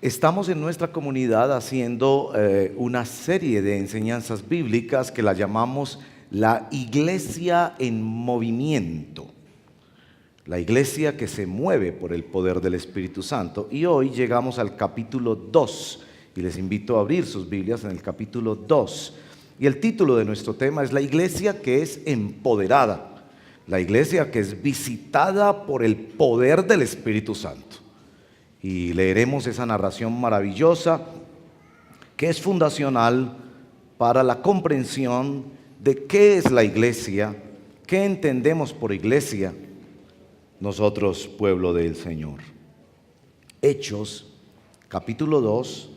Estamos en nuestra comunidad haciendo una serie de enseñanzas bíblicas que la llamamos la iglesia en movimiento. La iglesia que se mueve por el poder del Espíritu Santo. Y hoy llegamos al capítulo 2 y les invito a abrir sus Biblias en el capítulo 2. Y el título de nuestro tema es la iglesia que es empoderada, la iglesia que es visitada por el poder del Espíritu Santo. Y leeremos esa narración maravillosa que es fundacional para la comprensión de qué es la iglesia, qué entendemos por iglesia nosotros, pueblo del Señor. Hechos, capítulo 2,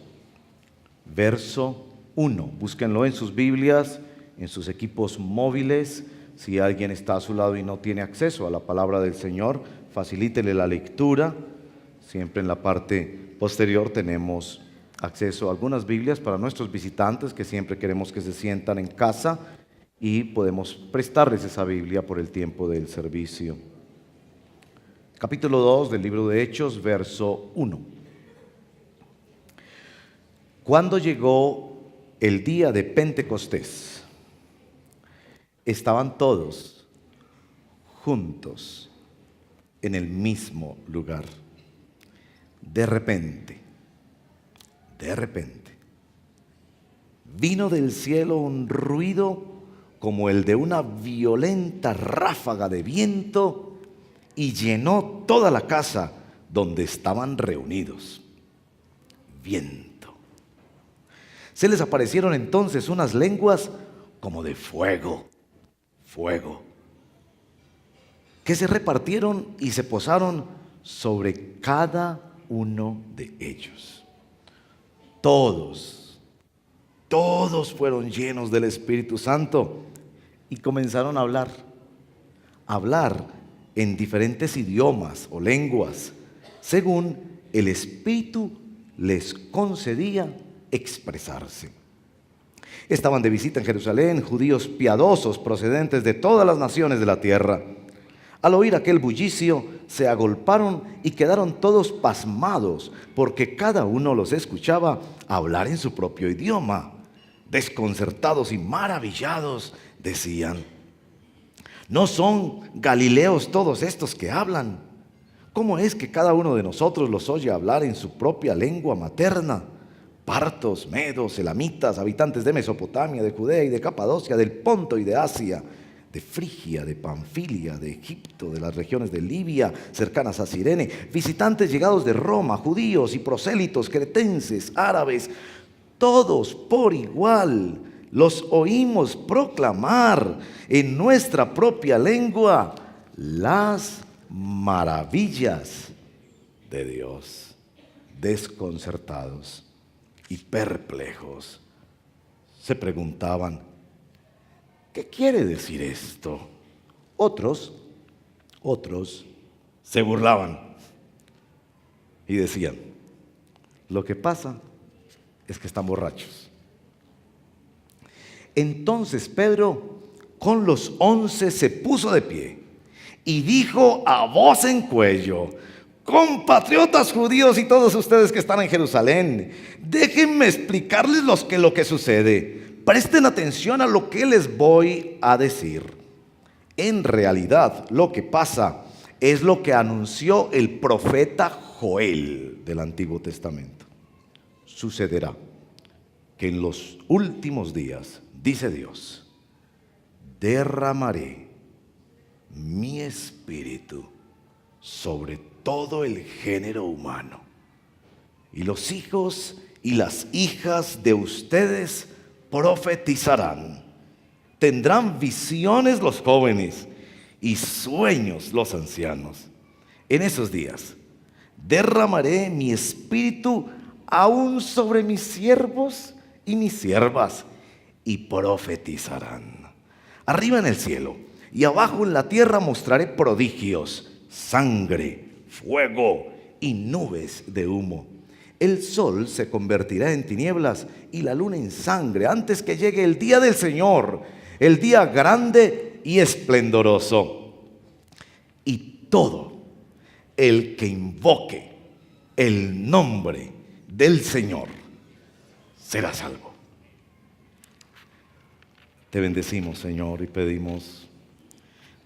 verso 1. Búsquenlo en sus Biblias, en sus equipos móviles. Si alguien está a su lado y no tiene acceso a la palabra del Señor, facilítele la lectura. Siempre en la parte posterior tenemos acceso a algunas Biblias para nuestros visitantes que siempre queremos que se sientan en casa y podemos prestarles esa Biblia por el tiempo del servicio. Capítulo 2 del libro de Hechos, verso 1. Cuando llegó el día de Pentecostés, estaban todos juntos en el mismo lugar. De repente, vino del cielo un ruido como el de una violenta ráfaga de viento y llenó toda la casa donde estaban reunidos. Viento. Se les aparecieron entonces unas lenguas como de fuego, que se repartieron y se posaron sobre cada uno de ellos. Todos fueron llenos del Espíritu Santo y comenzaron a hablar en diferentes idiomas o lenguas, según el Espíritu les concedía expresarse. Estaban de visita en Jerusalén judíos piadosos procedentes de todas las naciones de la tierra. Al oír aquel bullicio, se agolparon y quedaron todos pasmados, porque cada uno los escuchaba hablar en su propio idioma. Desconcertados y maravillados, decían: ¿no son galileos todos estos que hablan? ¿Cómo es que cada uno de nosotros los oye hablar en su propia lengua materna? Partos, medos, elamitas, habitantes de Mesopotamia, de Judea y de Capadocia, del Ponto y de Asia, de Frigia, de Panfilia, de Egipto, de las regiones de Libia, cercanas a Cirene, visitantes llegados de Roma, judíos y prosélitos, cretenses, árabes, todos por igual los oímos proclamar en nuestra propia lengua las maravillas de Dios. Desconcertados y perplejos, se preguntaban: ¿qué quiere decir esto? Otros se burlaban y decían: lo que pasa es que están borrachos. Entonces Pedro con los 11 se puso de pie y dijo a voz en cuello: compatriotas judíos y todos ustedes que están en Jerusalén, déjenme explicarles lo que sucede. Presten atención a lo que les voy a decir. En realidad, lo que pasa es lo que anunció el profeta Joel del Antiguo Testamento. Sucederá que en los últimos días, dice Dios, derramaré mi espíritu sobre todo el género humano. Y los hijos y las hijas de ustedes profetizarán. Tendrán visiones los jóvenes y sueños los ancianos. En esos días derramaré mi espíritu aún sobre mis siervos y mis siervas, y profetizarán. Arriba en el cielo y abajo en la tierra mostraré prodigios: sangre, fuego y nubes de humo. El sol se convertirá en tinieblas y la luna en sangre antes que llegue el día del Señor, el día grande y esplendoroso. Y todo el que invoque el nombre del Señor será salvo. Te bendecimos, Señor, y pedimos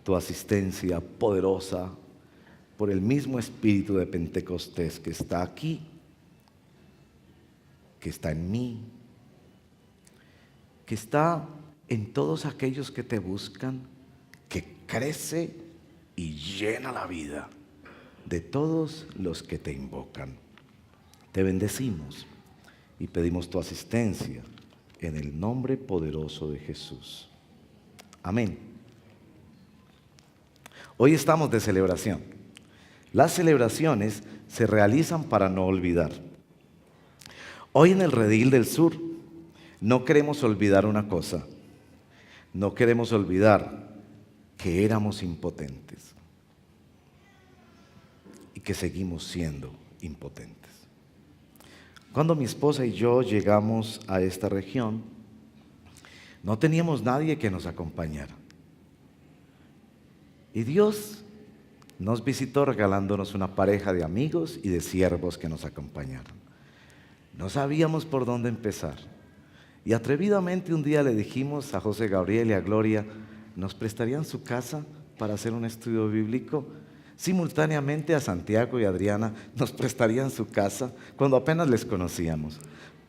tu asistencia poderosa por el mismo espíritu de Pentecostés que está aquí, que está en mí, que está en todos aquellos que te buscan, que crece y llena la vida de todos los que te invocan. Te bendecimos y pedimos tu asistencia en el nombre poderoso de Jesús. Amén. Hoy estamos de celebración. Las celebraciones se realizan para no olvidar. Hoy en el Redil del Sur no queremos olvidar una cosa. No queremos olvidar que éramos impotentes y que seguimos siendo impotentes. Cuando mi esposa y yo llegamos a esta región, no teníamos nadie que nos acompañara. Y Dios nos visitó regalándonos una pareja de amigos y de siervos que nos acompañaron. No sabíamos por dónde empezar. Y atrevidamente un día le dijimos a José Gabriel y a Gloria, ¿nos prestarían su casa para hacer un estudio bíblico? Simultáneamente a Santiago y Adriana nos prestarían su casa cuando apenas les conocíamos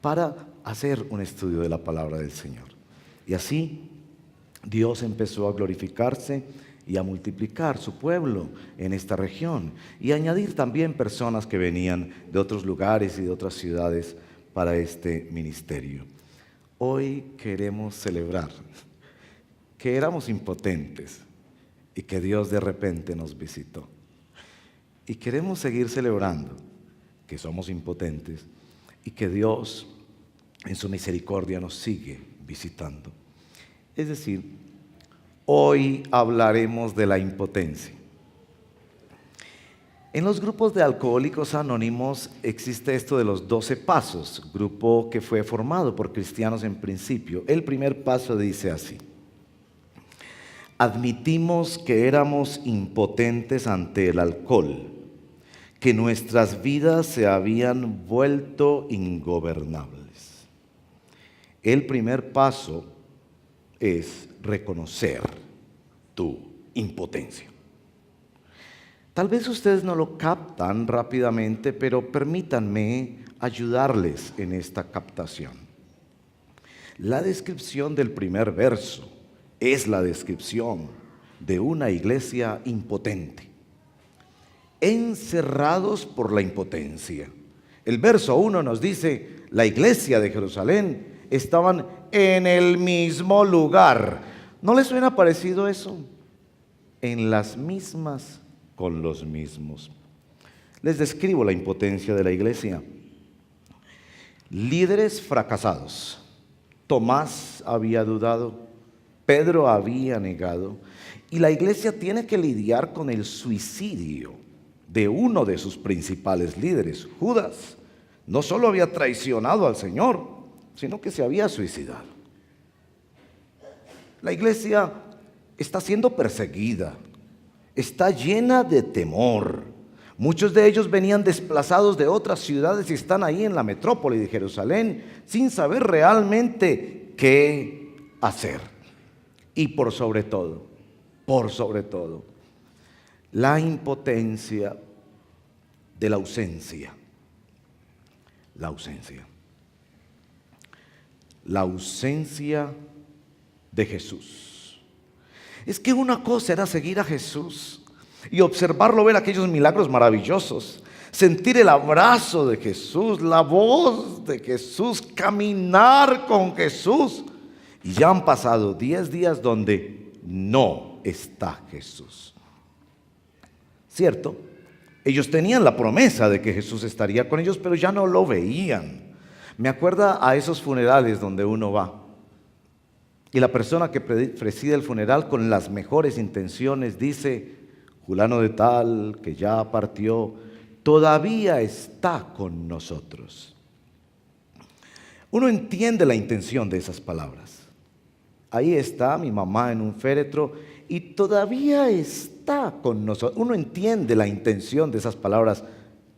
para hacer un estudio de la palabra del Señor. Y así Dios empezó a glorificarse y a multiplicar su pueblo en esta región y añadir también personas que venían de otros lugares y de otras ciudades para este ministerio. Hoy queremos celebrar que éramos impotentes y que Dios de repente nos visitó. Y queremos seguir celebrando que somos impotentes y que Dios en su misericordia nos sigue visitando. Es decir, hoy hablaremos de la impotencia. En los grupos de alcohólicos anónimos existe esto de los 12 pasos, grupo que fue formado por cristianos en principio. El primer paso dice así: admitimos que éramos impotentes ante el alcohol, que nuestras vidas se habían vuelto ingobernables. El primer paso es reconocer tu impotencia. Tal vez ustedes no lo captan rápidamente, pero permítanme ayudarles en esta captación. La descripción del primer verso es la descripción de una iglesia impotente, encerrados por la impotencia. El verso 1 nos dice, la iglesia de Jerusalén estaban en el mismo lugar. ¿No les suena parecido eso? En las mismas con los mismos. Les describo la impotencia de la iglesia. Líderes fracasados. Tomás había dudado, Pedro había negado, y la iglesia tiene que lidiar con el suicidio de uno de sus principales líderes, Judas. No solo había traicionado al Señor, sino que se había suicidado. La iglesia está siendo perseguida, está llena de temor. Muchos de ellos venían desplazados de otras ciudades y están ahí en la metrópoli de Jerusalén sin saber realmente qué hacer. Y por sobre todo, la impotencia de la ausencia. La ausencia. La ausencia de Jesús. Es que una cosa era seguir a Jesús y observarlo, ver aquellos milagros maravillosos, sentir el abrazo de Jesús, la voz de Jesús, caminar con Jesús. Y ya han pasado 10 días donde no está Jesús. ¿Cierto? Ellos tenían la promesa de que Jesús estaría con ellos, pero ya no lo veían. Me acuerda a esos funerales donde uno va y la persona que preside el funeral con las mejores intenciones dice, fulano de tal que ya partió, todavía está con nosotros. Uno entiende la intención de esas palabras. Ahí está mi mamá en un féretro y todavía está con nosotros. Uno entiende la intención de esas palabras,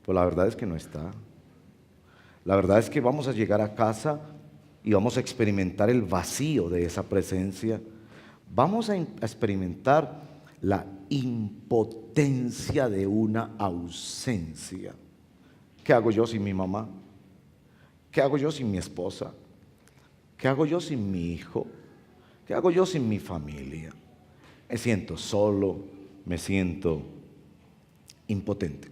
pero la verdad es que no está. La verdad es que vamos a llegar a casa y vamos a experimentar el vacío de esa presencia. Vamos a experimentar la impotencia de una ausencia. ¿Qué hago yo sin mi mamá? ¿Qué hago yo sin mi esposa? ¿Qué hago yo sin mi hijo? ¿Qué hago yo sin mi familia? Me siento solo, me siento impotente.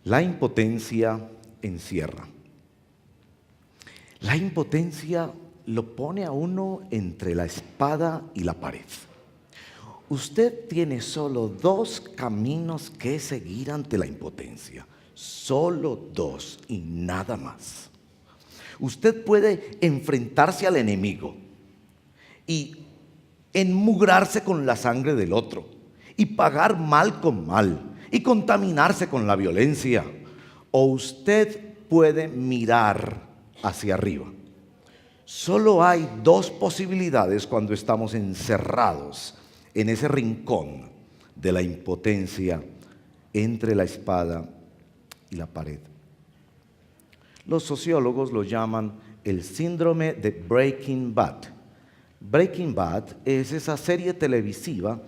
La impotencia encierra. La impotencia lo pone a uno entre la espada y la pared. Usted tiene solo dos caminos que seguir ante la impotencia. Solo dos y nada más. Usted puede enfrentarse al enemigo y enmugrarse con la sangre del otro y pagar mal con mal y contaminarse con la violencia. O usted puede mirar hacia arriba. Solo hay dos posibilidades cuando estamos encerrados en ese rincón de la impotencia entre la espada y la pared. Los sociólogos lo llaman el síndrome de Breaking Bad. Breaking Bad es esa serie televisiva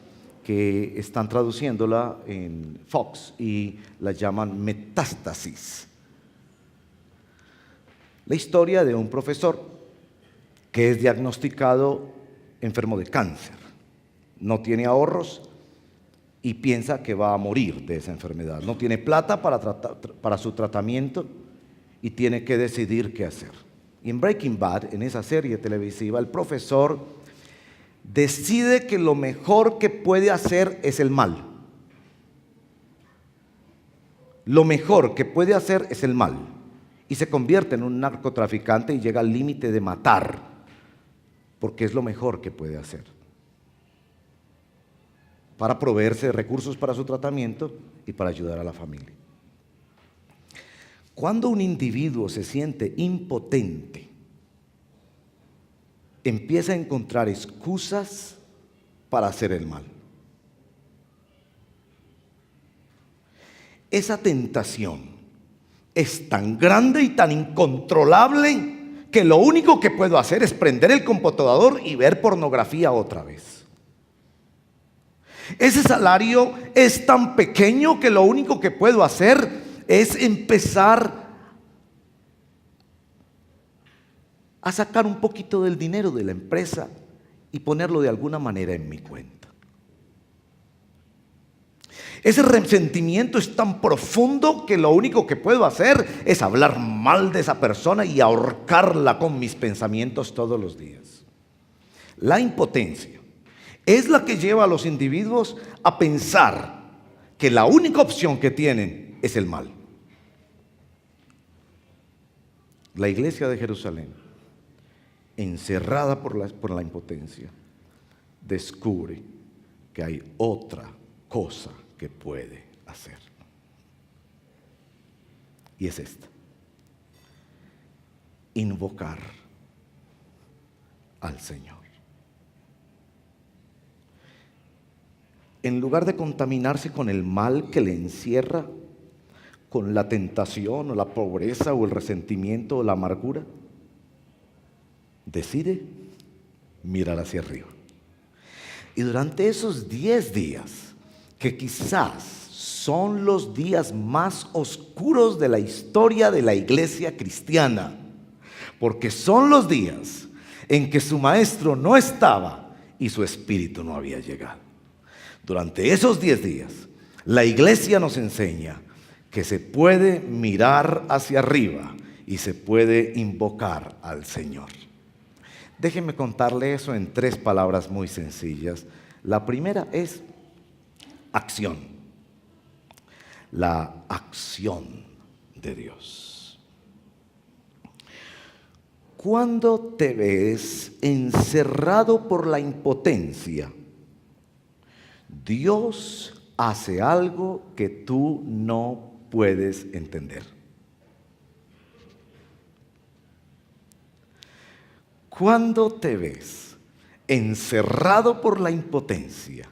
que están traduciéndola en Fox y la llaman Metástasis. La historia de un profesor que es diagnosticado enfermo de cáncer. No tiene ahorros y piensa que va a morir de esa enfermedad. No tiene plata para su tratamiento y tiene que decidir qué hacer. Y en Breaking Bad, en esa serie televisiva, el profesor decide que lo mejor que puede hacer es el mal. Lo mejor que puede hacer es el mal. Y se convierte en un narcotraficante y llega al límite de matar, porque es lo mejor que puede hacer, para proveerse de recursos para su tratamiento y para ayudar a la familia. Cuando un individuo se siente impotente, empieza a encontrar excusas para hacer el mal. Esa tentación es tan grande y tan incontrolable que lo único que puedo hacer es prender el computador y ver pornografía otra vez. Ese salario es tan pequeño que lo único que puedo hacer es empezar a sacar un poquito del dinero de la empresa y ponerlo de alguna manera en mi cuenta. Ese resentimiento es tan profundo que lo único que puedo hacer es hablar mal de esa persona y ahorcarla con mis pensamientos todos los días. La impotencia es la que lleva a los individuos a pensar que la única opción que tienen es el mal. La iglesia de Jerusalén, encerrada por la impotencia, descubre que hay otra cosa que puede hacer. Y es esta: invocar al Señor. En lugar de contaminarse con el mal que le encierra, con la tentación o la pobreza o el resentimiento o la amargura, decide mirar hacia arriba. Y durante esos 10 días, que quizás son los días más oscuros de la historia de la iglesia cristiana, porque son los días en que su maestro no estaba y su espíritu no había llegado. Durante esos 10 días, la iglesia nos enseña que se puede mirar hacia arriba y se puede invocar al Señor. Déjenme contarle eso en 3 palabras muy sencillas. La primera es acción. La acción de Dios. Cuando te ves encerrado por la impotencia, Dios hace algo que tú no puedes entender. Cuando te ves encerrado por la impotencia,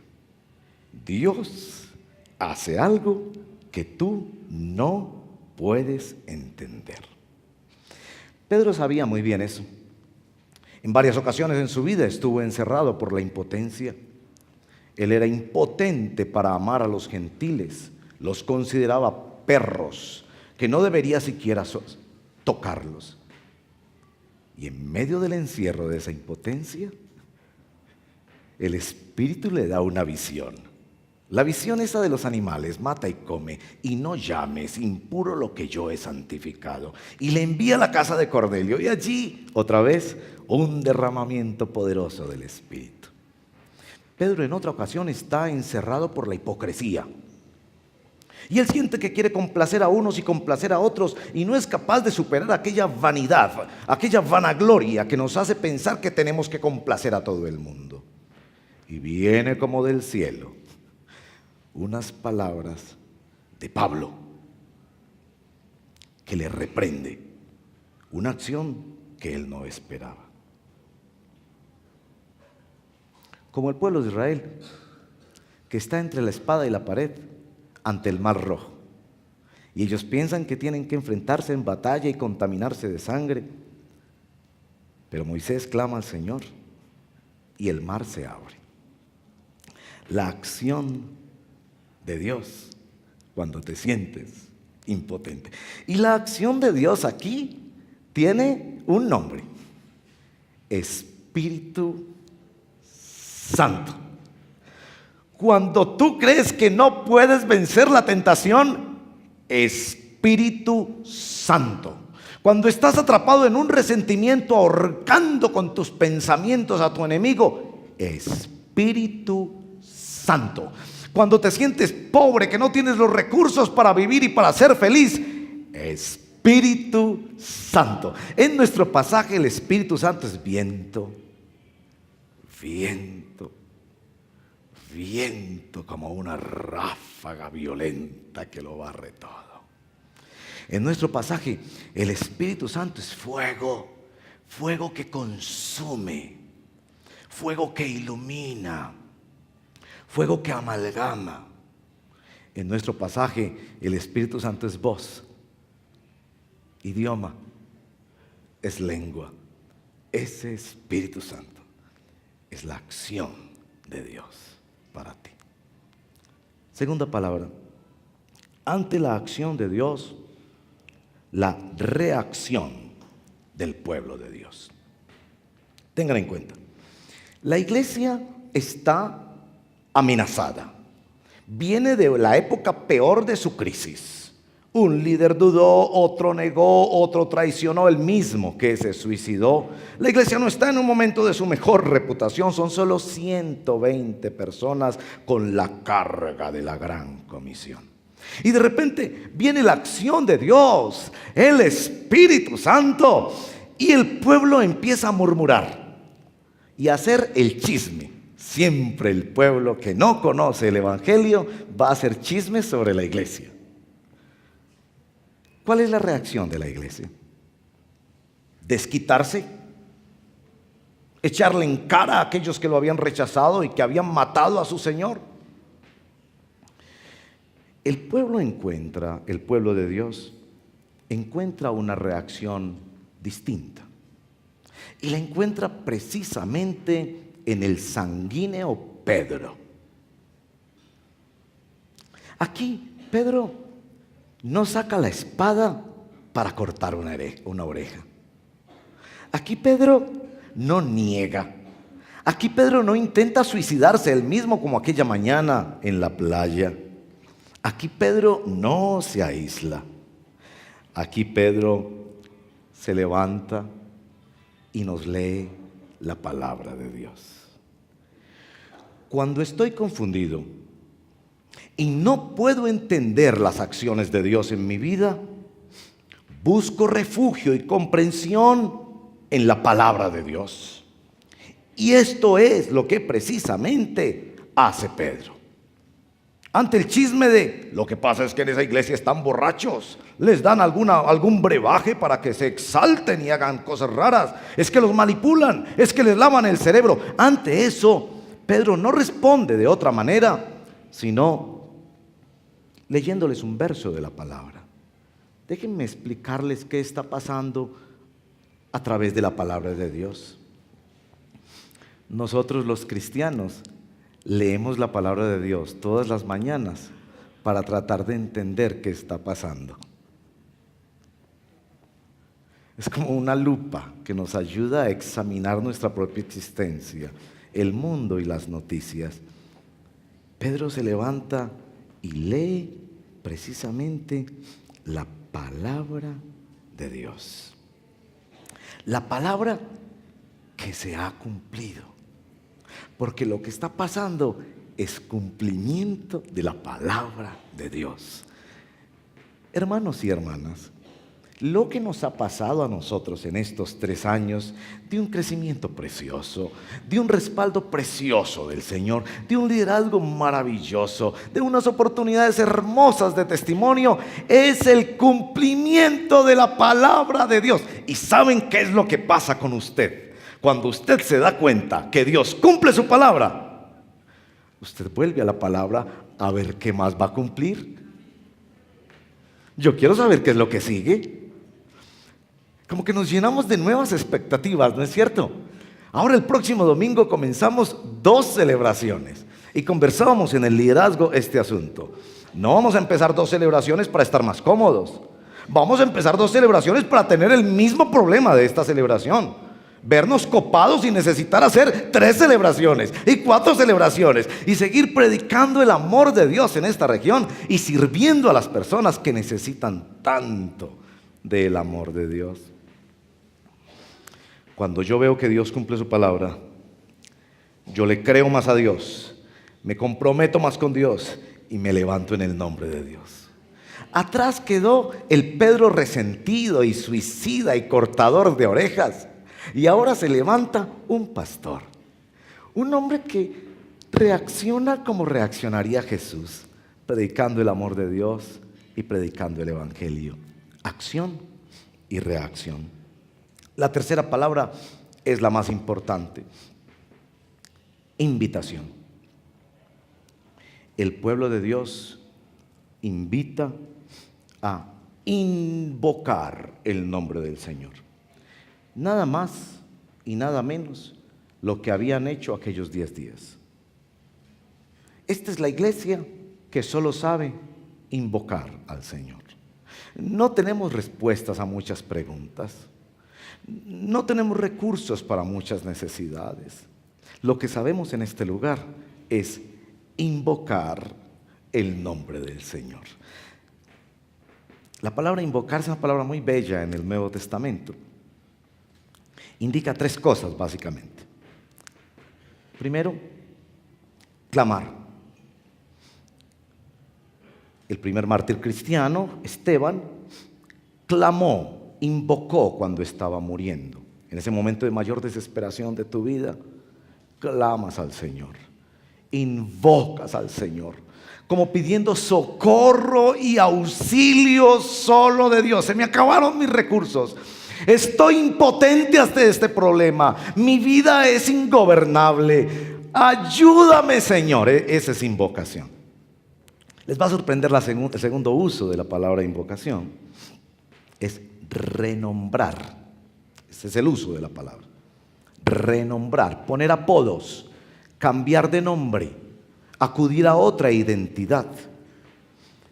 Dios hace algo que tú no puedes entender. Pedro sabía muy bien eso. En varias ocasiones en su vida estuvo encerrado por la impotencia. Él era impotente para amar a los gentiles. Los consideraba perros que no debería siquiera tocarlos. Y en medio del encierro de esa impotencia, el Espíritu le da una visión. La visión esa de los animales: mata y come, y no llames impuro lo que yo he santificado. Y le envía a la casa de Cornelio, y allí, otra vez, un derramamiento poderoso del Espíritu. Pedro en otra ocasión está encerrado por la hipocresía. Y él siente que quiere complacer a unos y complacer a otros, y no es capaz de superar aquella vanidad, aquella vanagloria que nos hace pensar que tenemos que complacer a todo el mundo. Y viene como del cielo unas palabras de Pablo que le reprende una acción que él no esperaba. Como el pueblo de Israel, que está entre la espada y la pared ante el Mar Rojo, y ellos piensan que tienen que enfrentarse en batalla y contaminarse de sangre, pero Moisés clama al Señor y el mar se abre. La acción de Dios cuando te sientes impotente. Y la acción de Dios aquí tiene un nombre: Espíritu Santo. Cuando tú crees que no puedes vencer la tentación, Espíritu Santo. Cuando estás atrapado en un resentimiento, ahorcando con tus pensamientos a tu enemigo, Espíritu Santo. Cuando te sientes pobre, que no tienes los recursos para vivir y para ser feliz, Espíritu Santo. En nuestro pasaje el Espíritu Santo es viento, viento, viento, como una ráfaga violenta que lo barre todo. En nuestro pasaje el Espíritu Santo es fuego, fuego que consume, fuego que ilumina, fuego que amalgama. En nuestro pasaje el Espíritu Santo es voz, idioma, es lengua. Ese Espíritu Santo es la acción de Dios para ti. Segunda palabra: ante la acción de Dios, la reacción del pueblo de Dios. Tengan en cuenta, la iglesia está amenazada. Viene de la época peor de su crisis. Un líder dudó, otro negó, otro traicionó, el mismo que se suicidó. La iglesia no está en un momento de su mejor reputación. Son solo 120 personas con la carga de la gran comisión. Y de repente viene la acción de Dios, el Espíritu Santo, y el pueblo empieza a murmurar y a hacer el chisme. Siempre el pueblo que no conoce el Evangelio va a hacer chismes sobre la iglesia. ¿Cuál es la reacción de la iglesia? ¿Desquitarse? ¿Echarle en cara a aquellos que lo habían rechazado y que habían matado a su Señor? El pueblo de Dios encuentra una reacción distinta. Y la encuentra precisamente en el sanguíneo Pedro. Aquí Pedro no saca la espada para cortar una oreja. Aquí Pedro no niega. Aquí Pedro no intenta suicidarse él mismo como aquella mañana en la playa. Aquí Pedro no se aísla. Aquí Pedro se levanta y nos lee la palabra de Dios. Cuando estoy confundido y no puedo entender las acciones de Dios en mi vida, busco refugio y comprensión en la palabra de Dios. Y esto es lo que precisamente hace Pedro. Ante el chisme de lo que pasa es que en esa iglesia están borrachos, les dan algún brebaje para que se exalten y hagan cosas raras, es que los manipulan, es que les lavan el cerebro. Ante eso, Pedro no responde de otra manera, sino leyéndoles un verso de la palabra. Déjenme explicarles qué está pasando a través de la palabra de Dios. Nosotros los cristianos leemos la palabra de Dios todas las mañanas para tratar de entender qué está pasando. Es como una lupa que nos ayuda a examinar nuestra propia existencia, el mundo y las noticias. Pedro se levanta y lee precisamente la palabra de Dios. La palabra que se ha cumplido. Porque lo que está pasando es cumplimiento de la palabra de Dios. Hermanos y hermanas, lo que nos ha pasado a nosotros en estos 3 años de un crecimiento precioso, de un respaldo precioso del Señor, de un liderazgo maravilloso, de unas oportunidades hermosas de testimonio, es el cumplimiento de la palabra de Dios. ¿Y saben qué es lo que pasa con usted? Cuando usted se da cuenta que Dios cumple su palabra, usted vuelve a la palabra a ver qué más va a cumplir. Yo quiero saber qué es lo que sigue. Como que nos llenamos de nuevas expectativas, ¿no es cierto? Ahora el próximo domingo comenzamos 2 celebraciones y conversábamos en el liderazgo este asunto. No vamos a empezar 2 celebraciones para estar más cómodos. Vamos a empezar 2 celebraciones para tener el mismo problema de esta celebración. Vernos copados y necesitar hacer 3 celebraciones y 4 celebraciones y seguir predicando el amor de Dios en esta región y sirviendo a las personas que necesitan tanto del amor de Dios. Cuando yo veo que Dios cumple su palabra, yo le creo más a Dios, me comprometo más con Dios y me levanto en el nombre de Dios. Atrás quedó el Pedro resentido y suicida y cortador de orejas. Y ahora se levanta un pastor, un hombre que reacciona como reaccionaría Jesús, predicando el amor de Dios y predicando el evangelio. Acción y reacción. La tercera palabra es la más importante: invitación. El pueblo de Dios invita a invocar el nombre del Señor. Nada más y nada menos lo que habían hecho aquellos 10 días. Esta es la iglesia que solo sabe invocar al Señor. No tenemos respuestas a muchas preguntas. No tenemos recursos para muchas necesidades. Lo que sabemos en este lugar es invocar el nombre del Señor. La palabra invocar es una palabra muy bella en el Nuevo Testamento. Indica 3 cosas básicamente. Primero, clamar. El primer mártir cristiano, Esteban, clamó, invocó cuando estaba muriendo. En ese momento de mayor desesperación de tu vida, clamas al Señor, invocas al Señor, como pidiendo socorro y auxilio solo de Dios. Se me acabaron mis recursos. Estoy impotente ante este problema. Mi vida es ingobernable. Ayúdame, Señor. Esa es invocación. Les va a sorprender el segundo uso de la palabra invocación. Es renombrar. Ese es el uso de la palabra. Renombrar, poner apodos, cambiar de nombre, acudir a otra identidad.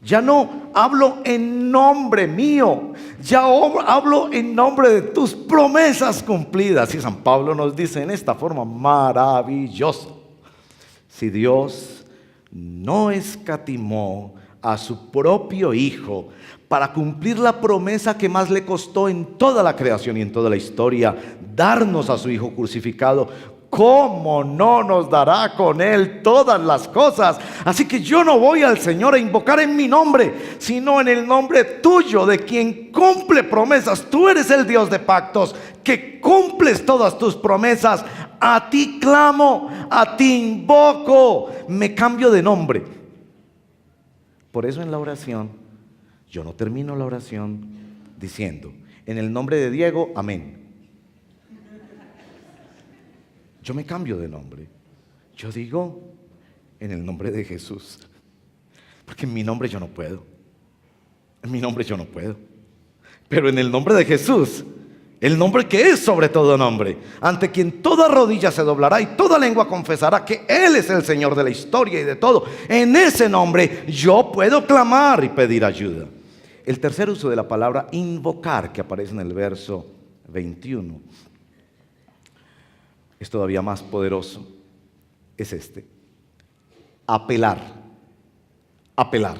Ya no hablo en nombre mío, ya hablo en nombre de tus promesas cumplidas. Y San Pablo nos dice en esta forma maravillosa: si Dios no escatimó a su propio Hijo para cumplir la promesa que más le costó en toda la creación y en toda la historia, darnos a su Hijo crucificado, ¿cómo no nos dará con Él todas las cosas? Así que yo no voy al Señor a invocar en mi nombre, sino en el nombre tuyo, de quien cumple promesas. Tú eres el Dios de pactos, que cumples todas tus promesas. A ti clamo, a ti invoco, me cambio de nombre. Por eso en la oración, yo no termino la oración diciendo: en el nombre de Diego, amén. Yo me cambio de nombre. Yo digo: en el nombre de Jesús. Porque en mi nombre yo no puedo. En mi nombre yo no puedo. pero en el nombre de Jesús, el nombre que es sobre todo nombre, ante quien toda rodilla se doblará y toda lengua confesará que Él es el Señor de la historia y de todo. En ese nombre yo puedo clamar y pedir ayuda. El tercer uso de la palabra invocar, que aparece en el verso 21, es todavía más poderoso. Es este: apelar. Apelar.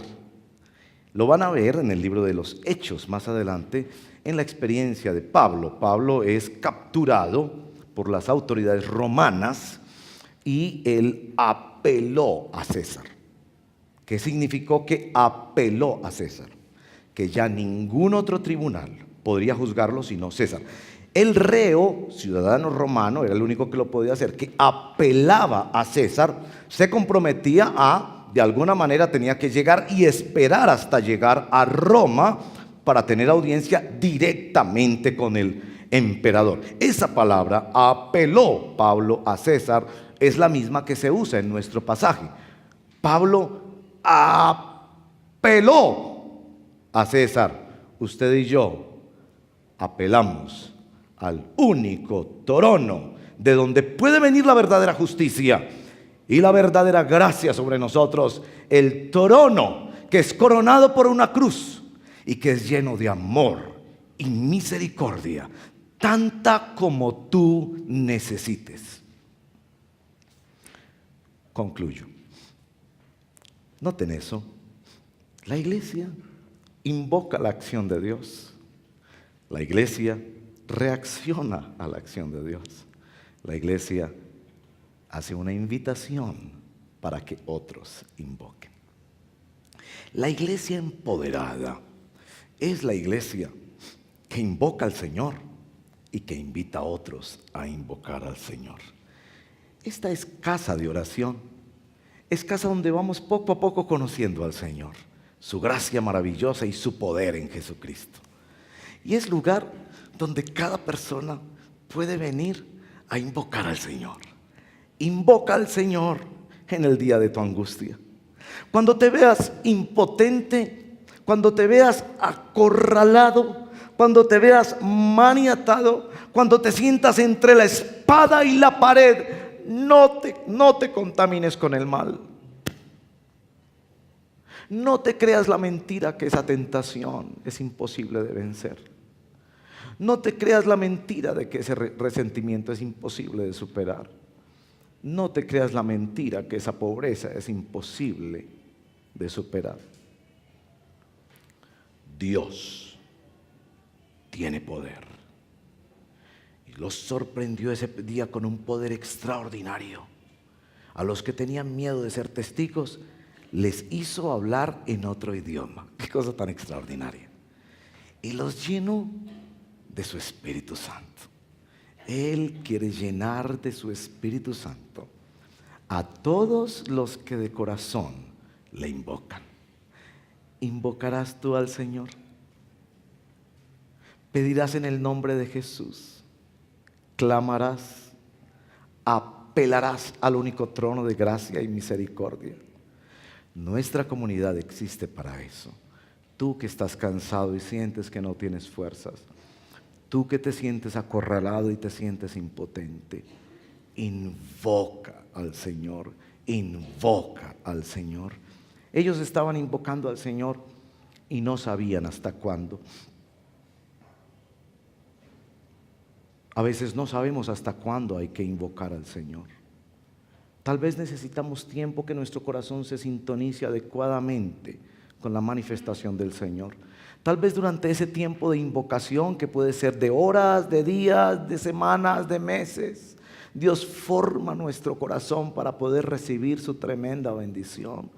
Lo van a ver en el libro de los Hechos más adelante, en la experiencia de Pablo. Pablo es capturado por las autoridades romanas y él apeló a César. ¿Qué significó que apeló a César? Que ya ningún otro tribunal podría juzgarlo sino César. El reo, ciudadano romano, era el único que lo podía hacer, que apelaba a César, se comprometía de alguna manera tenía que llegar y esperar hasta llegar a Roma para tener audiencia directamente con el emperador. Esa palabra, apeló Pablo a César, es la misma que se usa en nuestro pasaje. Pablo apeló a César. Usted y yo apelamos al único trono de donde puede venir la verdadera justicia y la verdadera gracia sobre nosotros, el trono que es coronado por una cruz y que es lleno de amor y misericordia, tanta como tú necesites. Concluyo. Noten eso. La iglesia invoca la acción de Dios. La iglesia reacciona a la acción de Dios. La iglesia hace una invitación para que otros invoquen. La iglesia empoderada es la iglesia que invoca al Señor y que invita a otros a invocar al Señor. Esta es casa de oración. Es casa donde vamos poco a poco conociendo al Señor, su gracia maravillosa y su poder en Jesucristo. Y es lugar donde cada persona puede venir a invocar al Señor. Invoca al Señor en el día de tu angustia. Cuando te veas impotente, cuando te veas acorralado, cuando te veas maniatado, cuando te sientas entre la espada y la pared, no te contamines con el mal. No te creas la mentira que esa tentación es imposible de vencer. No te creas la mentira de que ese resentimiento es imposible de superar. No te creas la mentira que esa pobreza es imposible de superar. Dios tiene poder. Y los sorprendió ese día con un poder extraordinario. A los que tenían miedo de ser testigos, les hizo hablar en otro idioma. Qué cosa tan extraordinaria. Y los llenó de su Espíritu Santo. Él quiere llenar de su Espíritu Santo a todos los que de corazón le invocan. ¿Invocarás tú al Señor? ¿Pedirás en el nombre de Jesús? ¿Clamarás? ¿Apelarás al único trono de gracia y misericordia? Nuestra comunidad existe para eso. Tú que estás cansado y sientes que no tienes fuerzas, tú que te sientes acorralado y te sientes impotente, invoca al Señor, invoca al Señor. Ellos estaban invocando al Señor y no sabían hasta cuándo. A veces no sabemos hasta cuándo hay que invocar al Señor. Tal vez necesitamos tiempo que nuestro corazón se sintonice adecuadamente con la manifestación del Señor. Tal vez durante ese tiempo de invocación, que puede ser de horas, de días, de semanas, de meses, Dios forma nuestro corazón para poder recibir su tremenda bendición.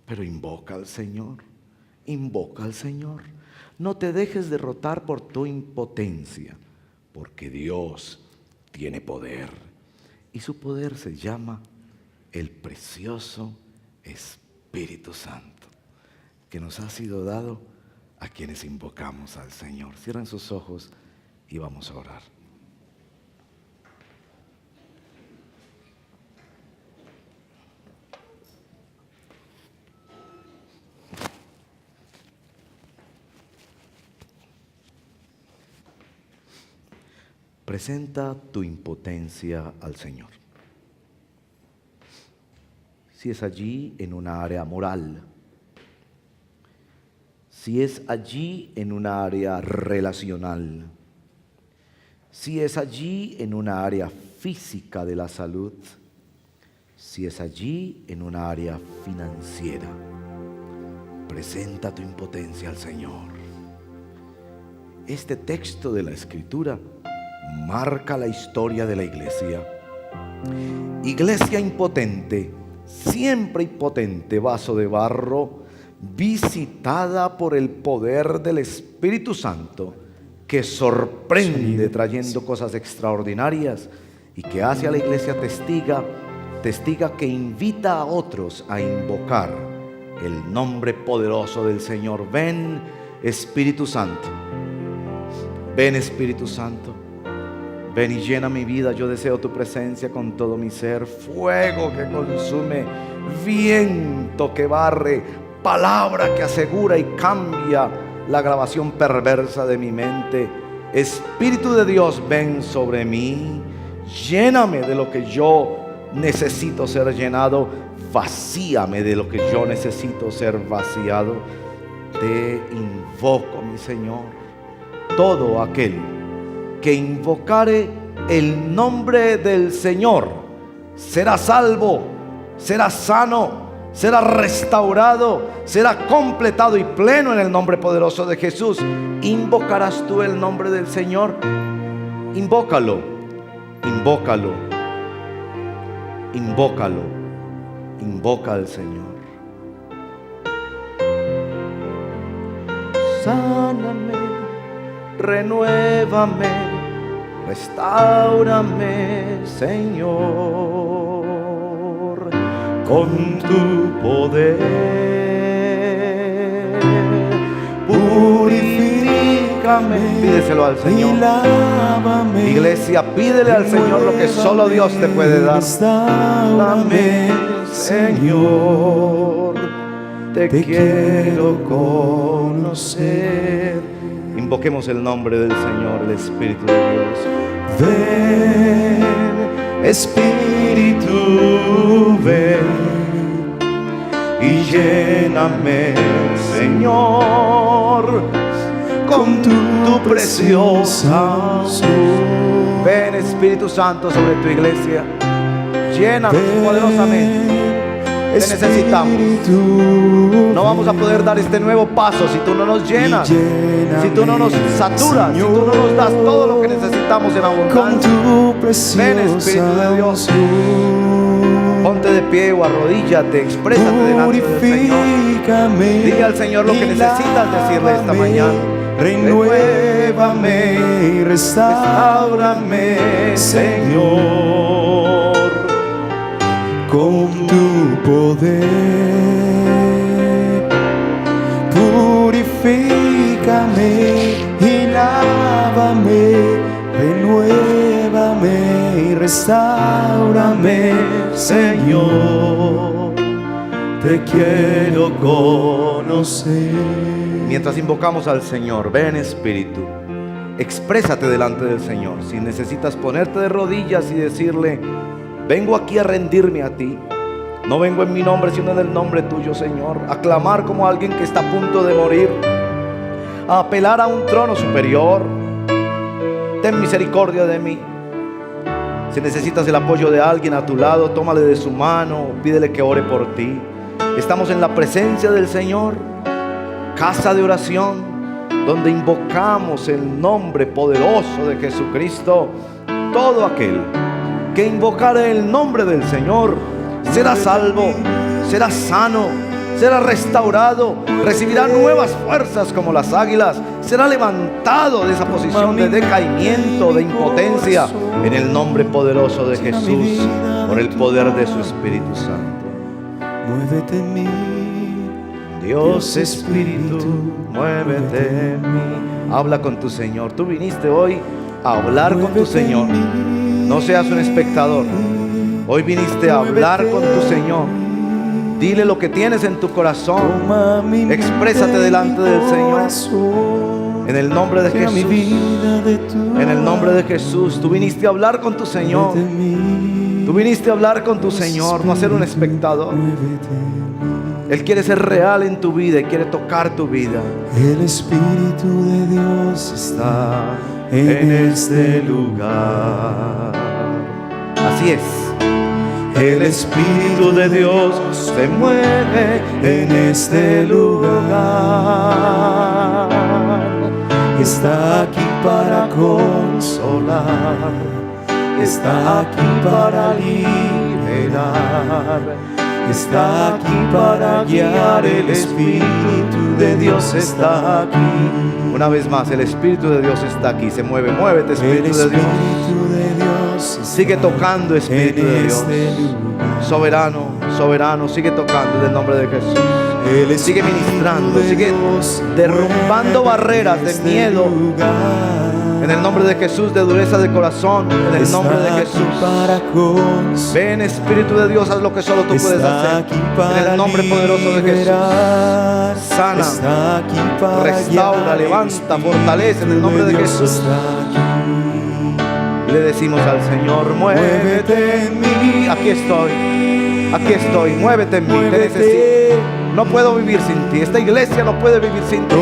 Pero invoca al Señor, invoca al Señor. No te dejes derrotar por tu impotencia, porque Dios tiene poder. Y su poder se llama el precioso Espíritu Santo, que nos ha sido dado a quienes invocamos al Señor. Cierren sus ojos y vamos a orar. Presenta tu impotencia al Señor. Si es allí en una área moral, si es allí en una área relacional, si es allí en una área física de la salud, si es allí en una área financiera, presenta tu impotencia al Señor. Este texto de la Escritura marca la historia de la iglesia. Iglesia impotente, siempre impotente, vaso de barro, visitada por el poder del Espíritu Santo, que sorprende trayendo cosas extraordinarias y que hace a la iglesia testiga que invita a otros a invocar el nombre poderoso del Señor. Ven, Espíritu Santo. Ven, Espíritu Santo. Ven y llena mi vida. Yo deseo tu presencia con todo mi ser. Fuego que consume, viento que barre, palabra que asegura y cambia la grabación perversa de mi mente. Espíritu de Dios, ven sobre mí. Lléname de lo que yo necesito ser llenado. Vacíame de lo que yo necesito ser vaciado. Te invoco, mi Señor. Todo aquel que invocare el nombre del Señor será salvo, será sano, será restaurado, será completado y pleno en el nombre poderoso de Jesús. ¿Invocarás tú el nombre del Señor? Invócalo, invócalo, invócalo, invoca al Señor. Sáname, renuévame, restáurame, Señor, con tu poder. Purifícame, pídeselo al Señor. Iglesia, pídele al Señor lo que solo Dios te puede dar. Dame, Señor, te quiero conocer. Invoquemos el nombre del Señor, el Espíritu de Dios. Ven, Espíritu, ven y lléname, Señor, con tu preciosa luz. Ven, Espíritu Santo, sobre tu iglesia. Llénanos poderosamente. Te necesitamos. No vamos a poder dar este nuevo paso si tú no nos llenas, si tú no nos saturas, si tú no nos das todo lo que necesitamos en abundancia. Ven, Espíritu de Dios. Ponte de pie o arrodíllate, exprésate delante del Señor. Dile al Señor lo que necesitas decirle esta mañana. Renuévame y restáurame, Señor, con tu poder. Purifícame y lávame, renuévame y restáurame, Señor, te quiero conocer. Mientras invocamos al Señor, ven, Espíritu, exprésate delante del Señor. Si necesitas ponerte de rodillas y decirle: vengo aquí a rendirme a ti. No vengo en mi nombre, sino en el nombre tuyo, Señor. A clamar como alguien que está a punto de morir. A apelar a un trono superior. Ten misericordia de mí. Si necesitas el apoyo de alguien a tu lado, tómale de su mano, pídele que ore por ti. Estamos en la presencia del Señor, casa de oración, donde invocamos el nombre poderoso de Jesucristo. Todo aquel que invocare el nombre del Señor será salvo, será sano, será restaurado, recibirá nuevas fuerzas como las águilas, será levantado de esa posición de decaimiento, de impotencia, en el nombre poderoso de Jesús, por el poder de su Espíritu Santo. Muévete en mí, Dios Espíritu, muévete en mí. Habla con tu Señor. Tú viniste hoy a hablar con tu Señor. No seas un espectador. Hoy viniste a hablar con tu Señor. Dile lo que tienes en tu corazón. Exprésate delante del Señor. En el nombre de llena mi Jesús. vida de tu En el nombre de Jesús. Tú viniste a hablar con tu Señor. Muévete en mí, Tú viniste a hablar con tu Señor, no a ser un espectador. muévete en mí. Él quiere ser real en tu vida y quiere tocar tu vida. El Espíritu de Dios está en este lugar. Así es. El Espíritu de Dios se mueve en este lugar. Está aquí para Consolar, está aquí para liberar, está aquí para guiar. El Espíritu de Dios está aquí. Una vez más, el Espíritu de Dios está aquí. Se mueve, muévete, Espíritu de Dios. Sigue tocando, Espíritu de Dios. Soberano, soberano, sigue tocando en el nombre de Jesús. Sigue ministrando, sigue derrumbando barreras de miedo. En el nombre de Jesús, de dureza de corazón. En el nombre de Jesús. Ven, Espíritu de Dios, haz lo que solo tú puedes hacer. En el nombre poderoso de Jesús. Sana, restaura, levanta, fortalece en el nombre de Jesús. Le decimos al Señor, muévete en mí. Aquí estoy, muévete en mí, te necesito. No puedo vivir sin ti, esta iglesia no puede vivir sin ti.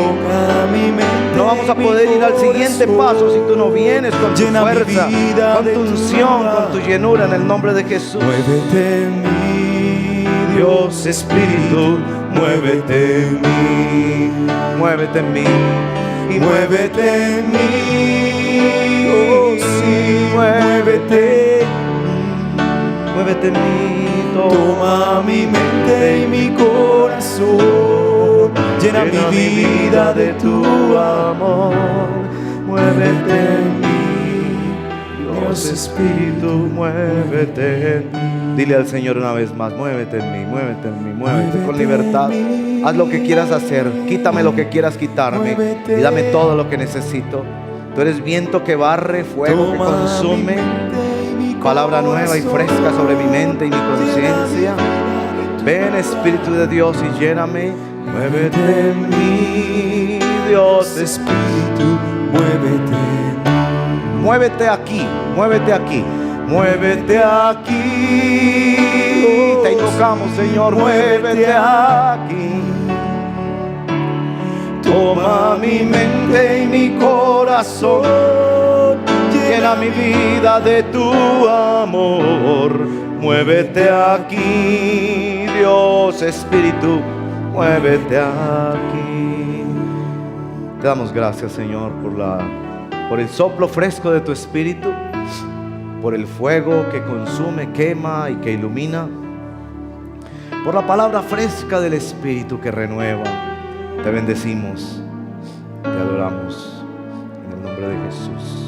No vamos a poder ir al siguiente paso si tú no vienes con tu fuerza, con tu unción, con tu llenura, en el nombre de Jesús. Muévete en mí, Dios Espíritu, muévete en mí, muévete en mí, y muévete en mí, oh sí, muévete, muévete en mí. Toma mi mente y mi corazón, llena mi vida de tu amor. Muévete en mí, Dios Espíritu, muévete en mí. Dile al Señor una vez más, muévete en mí, muévete en mí, muévete con libertad. Haz lo que quieras hacer, quítame lo que quieras quitarme y dame todo lo que necesito. Tú eres viento que barre, fuego que consume. Palabra nueva y fresca sobre mi mente y mi conciencia. Ven, Espíritu de Dios, y lléname. Muévete en mí, Dios Espíritu, muévete. Muévete aquí, muévete aquí, muévete aquí. Te invocamos, Señor, muévete aquí. Toma mi mente y mi corazón, llena mi vida de tu amor. Muévete aquí, Dios Espíritu, muévete aquí. Te damos gracias, Señor, por el soplo fresco de tu Espíritu, por el fuego que consume, quema y que ilumina, por la palabra fresca del Espíritu que renueva. Te bendecimos, te adoramos en el nombre de Jesús.